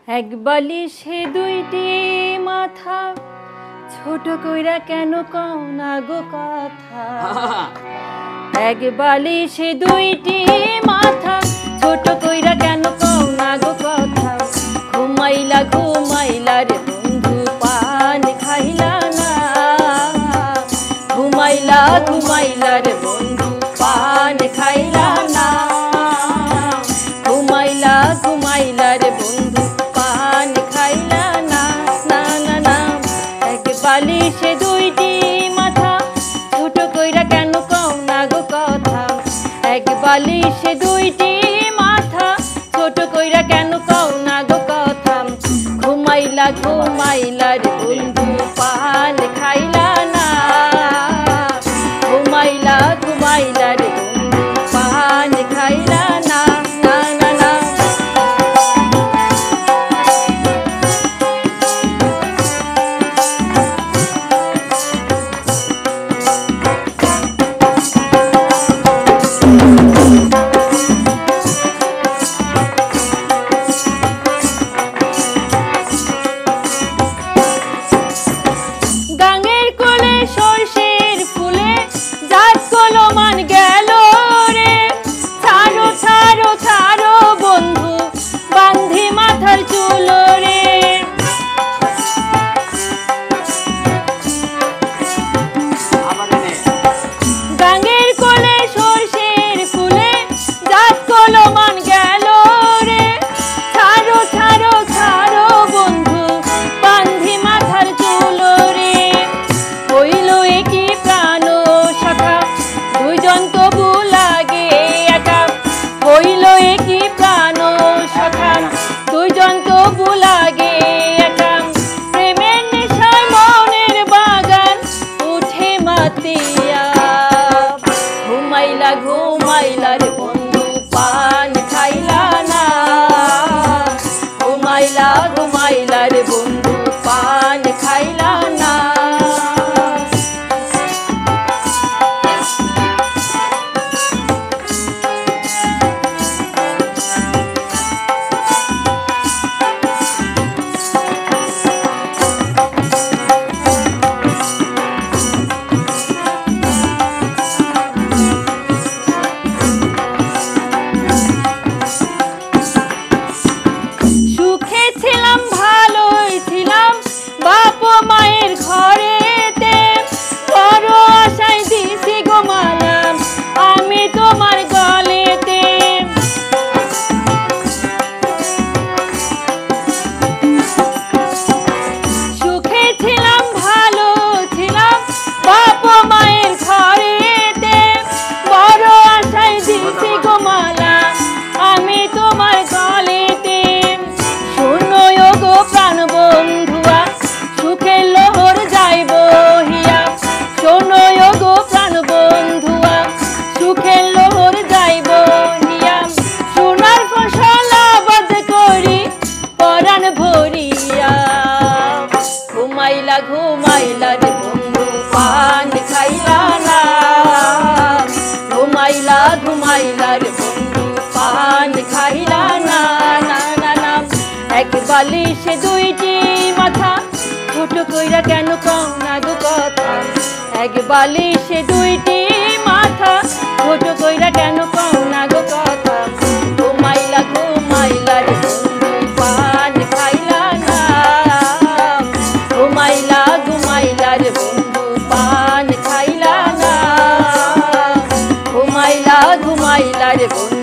এক বালিশে দুইটি মাথা, ছোট কইরা কেন কও না গো কথা। এক বালিশে দুইটি মাথা, ছোট কইরা কেন কও না গো কথা। ঘুমাইলা ঘুমাইলা রে বন্ধু পান খাইলা না। ঘুমাইলা ঘুমাইলা রে বন্ধু পান খাইলা না। ঘুমাইলা ঘুমাইলা রে বন্ধু পান খাইলা না। না না না এক বালিশে দুইটি মাথা, ছোট কইরা কেন কও না গো কথা। এক বালিশে দুইটি মাথা, ছোট কইরা কেন কও না গো কথা। ঘুমাইলা ঘুমাইলা রে বন্ধু পান খাইলা না। ঘুমাইলা ঘুমাইলা রে বন্ধু পান খাইলা না। না না না গাঙের কোলে সরষের ফুলে জাত কলমান গেল রে। ছাড়ো ছাড়ো ছাড়ো বন্ধু বান্ধি মাথার চুল রে। গাঙের কোলে সরষের ফুলে জাত কলমান গেল রে। ছাড়ো ছাড়ো ছাড়ো বন্ধু বান্ধি মাথার চুল রে। হইল একি প্রাণ শাখা, দুইজন তবু লাগে একা। হইল একি প্রাণ শাখা, দুইজন তবু লাগে একা। প্রেমের নেশায় মনের বাগান উঠে মাতিয়া। ঘুমাইলা ঘুমাইলা রে বন্ধু পান খাইলা না। ঘুমাইলা ঘুমাইলা রে বন্ধু পান খাইলা না। সুখে ছিলাম ভালোই ছিলাম বাপ মায়ের ঘরেতে। বড় আশায় দিছি গো মালা আমি তোমার গলেতে। সুখে ছিলাম ভালো ছিলাম বাপ মায়ের ঘরেতে। বড় আশায় দিছি গো মালা আমি তোমার গলেতে। শোনো গো প্রাণ বন্ধুয়া সুখের লোহর যাইব হিয়া। শোনো গো প্রাণ বন্ধুয়া সুখের লোহর যাইব হিয়া। সোনার ফসল আবাদ করি পরাণ ভরিয়া। ঘুমাইলা ঘুমাইলা রে বন্ধু পান খাইলা না। ঘুমাইলা ঘুমাইলা রে বন্ধু পান খাইলা না। না না না এক বালিশে দুইটি মাথা, ছোট কইরা কেন কও না গো কথা। এক বালিশে দুইটি মাথা, ছোট কইরা কেন কও না গো কথা। ঘুমাইলা ঘুমাইলা রে বন্ধু পান খাইলা না। ঘুমাইলা ঘুমাইলা রে বন্ধু পান খাইলা না। ঘুমাইলা ঘুমাইলা রে বন্ধু